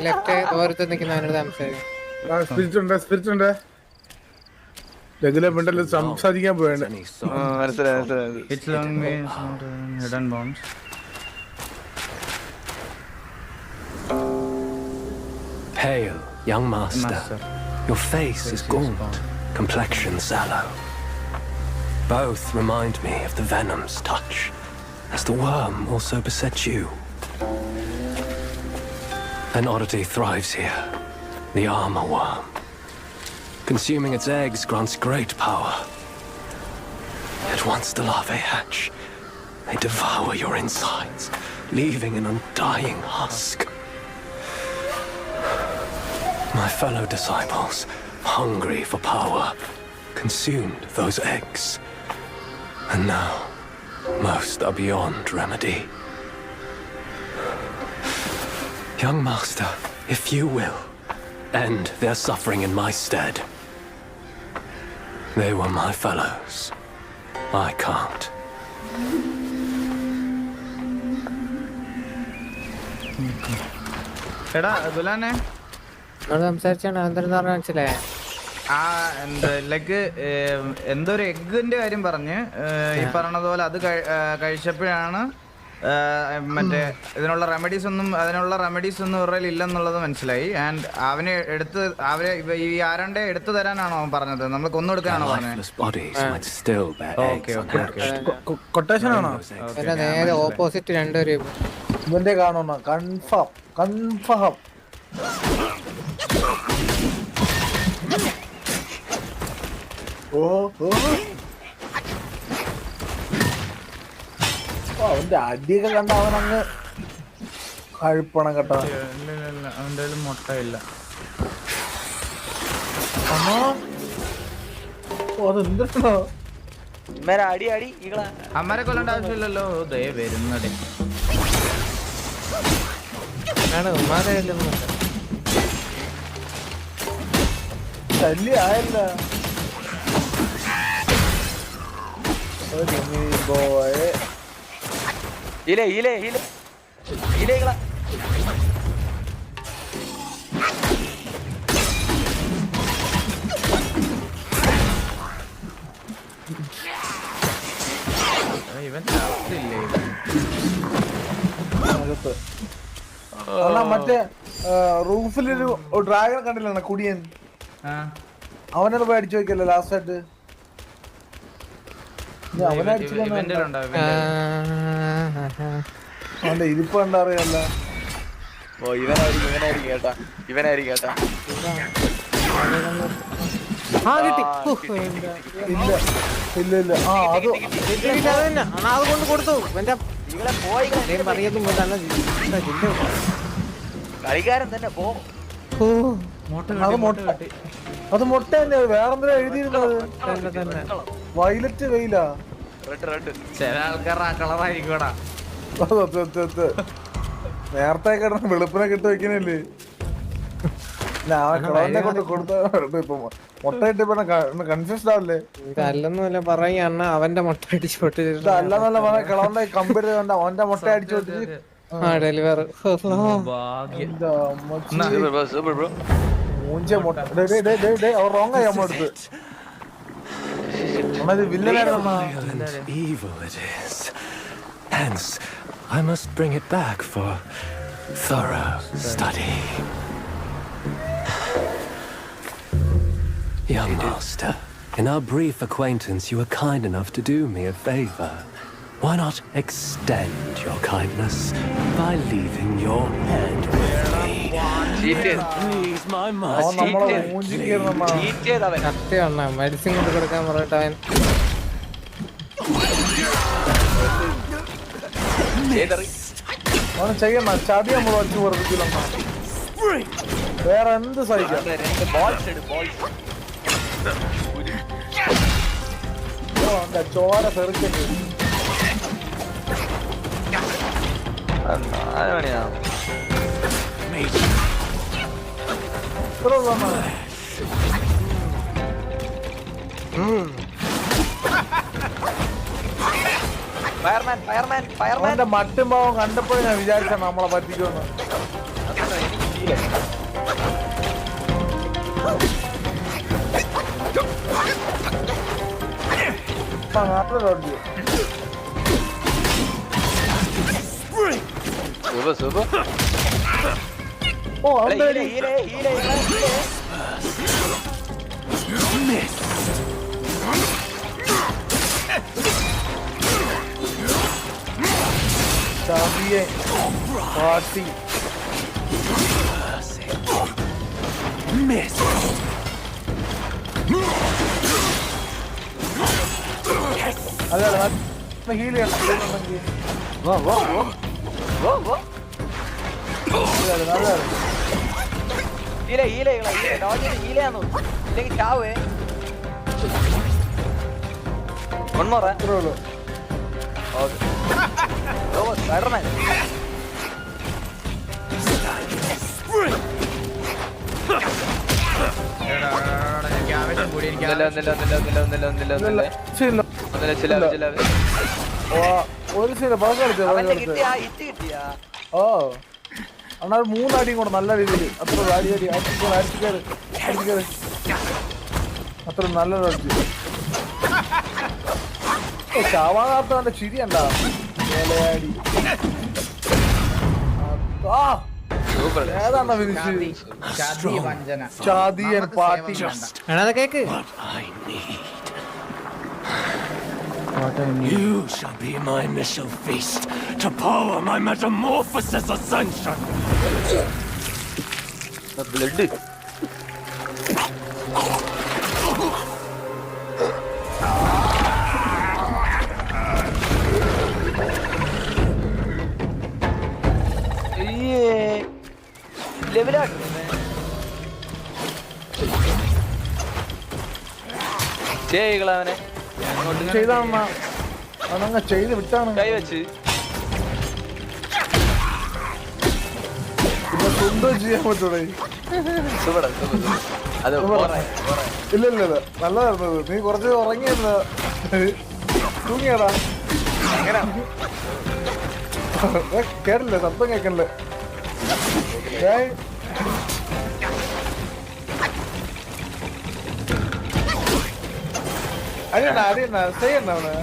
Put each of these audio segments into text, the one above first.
Left ഓരത്ത് നിൽക്കുന്നവനോട് സംസാരിക്കും. Spirit ഉണ്ട് രഘുല സംസാരിക്കാൻ പോയാണ്. Pale, young master. Your face is gaunt, complexion sallow. Both remind me of the venom's touch, as the worm also besets you. An oddity thrives here, the armor worm. Consuming its eggs grants great power. Yet once the larvae hatch, they devour your insides, leaving an undying husk. My fellow disciples, hungry for power, consumed those eggs. And now, most are beyond remedy. Young master, if you will, end their suffering in my stead. They were my fellows. I can't. എടാ ദുലാനെ സംസാരിച്ചാണ് എന്താ മനസ്സിലായേ? ആ like എന്തോ ഒരു എഗ്ഗിന്റെ കാര്യം പറഞ്ഞ് ഈ പറഞ്ഞതുപോലെ അത് കഴിച്ചപ്പോഴാണ് മറ്റേ അതിനുള്ള റെമഡീസ് ഒന്നും ഇവരിൽ ഇല്ലെന്നുള്ളത് മനസ്സിലായി. ആൻഡ് അവരെ ഈ ആരണ്ടെ എടുത്തു തരാനാണോ അവൻ പറഞ്ഞത്? നമ്മൾ കൊന്നെടുക്കാനാണോ പറഞ്ഞത്? കൊട്ടേഷൻ ആണോ? നേരെ ഓപ്പോസിറ്റ് രണ്ടുപേരും ഇവന്റെ കാണണം. കൺഫേം അവന്റെ അടിയൊക്കെ കണ്ട അവനങ്ങ് കഴിപ്പണം കേട്ടോ. അവന്റെ മുട്ടയില്ല. അതെന്താണോ അമ്മരെ കൊല്ലേണ്ട ആവശ്യമില്ലല്ലോ. ദേ വരുന്നടേ ശല്യായല്ല ബോയ്. മറ്റേ റൂഫിലൊരു ഡ്രാഗൺ കണ്ടില്ല കുടിയൻ, അവനോട് പോയി അടിച്ചു നോക്കിയല്ലോ ലാസ്റ്റ് ആയിട്ട്. അവന്റെ ഇരിപ്പ് കണ്ടാ അറിയാല്ല. ഇല്ല അത് കൊണ്ട് കൊടുത്തു. അത് മുട്ട തന്നെ. വേറെന്തിനാ എഴുതിയിരുന്നത്? വയലറ്റ് വെയിലാ. ചില ആൾക്കാരുടെ കളറായിരിക്കൂടാ. നേരത്തെ കിടന്ന് വെളുപ്പിനെ കിട്ടി വെക്കണല്ലേ. കളറിനെ കൊണ്ട് കൊടുത്ത ഇപ്പൊ മുട്ട കിട്ടി കൺഫ്യൂസ്ഡ് ആവില്ലേ? അല്ലെന്നല്ല പറയാണ് അവന്റെ മുട്ട അടിച്ചു പൊട്ടിച്ചിട്ട്. അല്ലെന്നല്ല പറഞ്ഞ കളറിന്റെ കമ്പയർ ചെയ്ത അവന്റെ മുട്ട അടിച്ചു പൊട്ടിച്ച് ഡെലിവർ മൂഞ്ച മുട്ട. അവർ റോങ് ആയി നമ്മളെടുത്ത്. Evil it is. Hence, I must bring it back for thorough study. Young master, in our brief acquaintance, you were kind enough to do me a favor. Why not extend your kindness by leaving your head with me? Please, my master. Medicine കൊണ്ട് കൊടുക്കാൻ പറഞ്ഞിട്ട് അവൻ ചെയ്യണ ചതി നമ്മൾ വച്ചു പറപ്പിക്കില്ല. വേറെ എന്ത് സഹിക്കാം. ചോര തെറിക്കണ്ട്. അവന്റെ മട്ടും ഭാവം കണ്ടപ്പോഴും ഞാൻ വിചാരിച്ചാണ് നമ്മളെ പറ്റിക്കുമെന്ന്. അടിക്കണ്ട, എനിക്ക് ശീലം. Super super. ഓ ഹീലേ അവന്റെ ഹീലേ ഹീലേ ഹീലേ. ചാമ്പിയെ പാട്ടി Miss. അതെ ഹീൽ ചെയ്യണമെങ്കിൽ വാ വാ വാ വാ വാ. അതെ ഹീലേ ഹീലേ ഹീലേ. ഡോജിന് ഹീലയാന്ന് ഇല്ലെങ്കിൽ ചാവേ. കൊൺമോറ. അത്രേ ഉള്ളൂ. ഓക്കെ. ഓ സ്പൈഡർമാൻ. എനിക്ക് ആവേശം കൂടി. എനിക്ക് ഒന്നില്ല ഒന്നില്ല ഒന്നില്ല ഒന്നില്ല ഒന്നില്ല ഒന്നില്ല ഒന്നില്ല ശരിയല്ല. ഒന്നില്ല. ചില ചില ഓ ഒരു സീന പക കളിച്ചോ അവന്റെ കിട്ടിയാ ഹിറ്റ് കിട്ടിയാ. ഓ അണ്ണാ ഒരു 3 അടിയും കൂടെ നല്ല രീതിയിൽ അത്ര അടി അടി അടിച്ചു അത്ര നല്ലൊരു അടിച്ചു. ചാവാകാത്തവന്റെ ചിരി എന്താ വേലയാടി. സൂപ്പർ. ഏതാണ്ട ഫിനിഷ് ചതി വഞ്ചന. ചാതിയൻ പാട്ടി. എടാ അത് cake. What I need. You shall be my initial feast to power my metamorphosis ascension. Blood. ലെവലാക്കുന്നേ ചെയ്കളവനെ ചെയ്താണെന്നാ അതങ്ങ ചെയ്ത് വിട്ടാണ്. കൈവച്ച് പിന്നെ സ്വന്തം ചെയ്യാൻ പറ്റൂടെ? Super super. അത് ഇല്ല ഇല്ല ഇല്ല നല്ലതായിരുന്നത്. നീ കുറച്ച് ഉറങ്ങിയല്ല തൂങ്ങിയടാ. അങ്ങനെ കേട്ടില്ലേ ശബ്ദം കേക്കല്ലേ? അടിയണ്ട അടിയണ്ട ചെയ്യണ്ട അവന്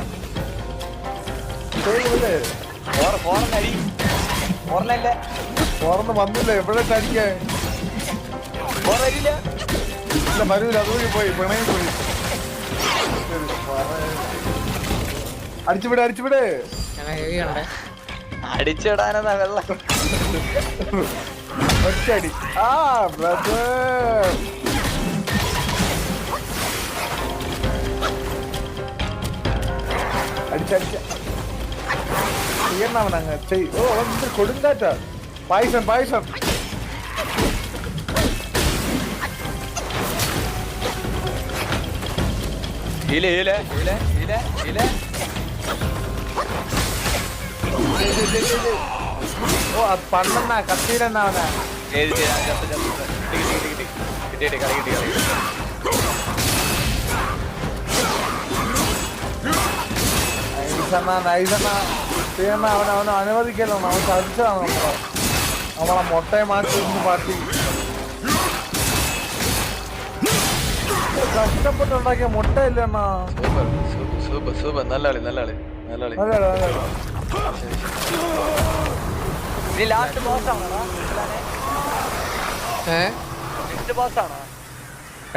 ചെയ്യില്ലേ? ഫോറനടി ഫോറനല്ലേ ഓർന്ന് വന്നില്ല എവിടെ അടിക്കാൻ ഫോറനില്ല. ഇല്ല വരൂല. അതുവഴി പോയി പിണങ്ങി പോയി. അടിച്ചുവിട് അടിച്ചുവിട്. അടിച്ചിടാനെന്നാ വെള്ളം. ഒറ്റടി. ആ ബ്രദർ അടിച്ചടിച്ച ചെയ്യണവനങ്ങ് ചെയ്. ഓ എന്ത് കൊടുങ്കാറ്റ. പായസം പായസം. ഹീല ഹീല ഹീല ഹീല ഹീല. ഓ അത് പണ്ടെന്നാ കത്തിയിലെന്നാവനാ. ഏത് കിട്ടി കളി കിട്ടി കളി. നൈസണ്ണ ചെയ്യണ അവനെ അനുവദിക്കല്ലോ. അവൻ സാധിച്ചതാണ് നമ്മളെ മുട്ടയെ മാറ്റി പാട്ടി കഷ്ടപ്പെട്ടുണ്ടാക്കിയ മുട്ടയില്ല അണ്ണാ. Super super super super. നല്ല കളി നല്ല കളി നല്ല കളി. അതെ അതെ അതെ. നീ ലാസ്റ്റ് ബോസ് ആണോടാ? നെക്സ്റ്റ് ബോസ് ആണോ?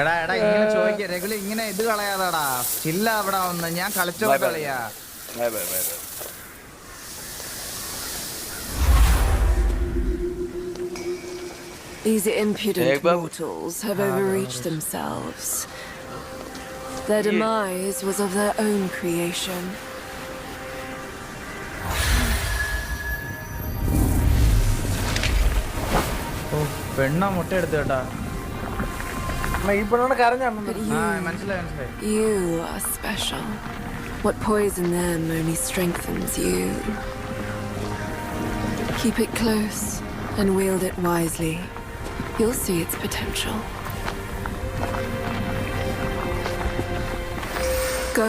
എടാ എടാ ഇങ്ങനെ ചോദിക്കുക രഘുല. ഇങ്ങനെ ഇത് കളയാതാടാ. ചില്ല അവിടെ വന്ന് ഞാൻ കളിച്ചോ കളിയാ. Bye bye bye bye. These impudent mortals have overreached themselves. Their demise was of their own creation. പെണ്ണ മുട്ട എടുത്തു കേട്ടാ. ഈ പെണ്ണോട് കരഞ്ഞാണ്. But മനസ്സിലായി മനസ്സിലായി. you are special. What poisoned them only strengthens you. Keep it close and wield it wisely. You'll see its potential. Go,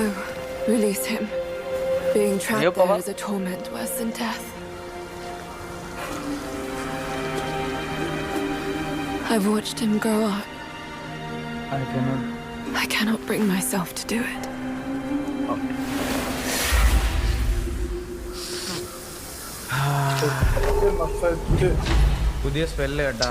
release him. Being trapped there is a torment worse than death. I've watched him grow up. I cannot. I cannot bring myself to do it. പുതിയ spell കേട്ടാ.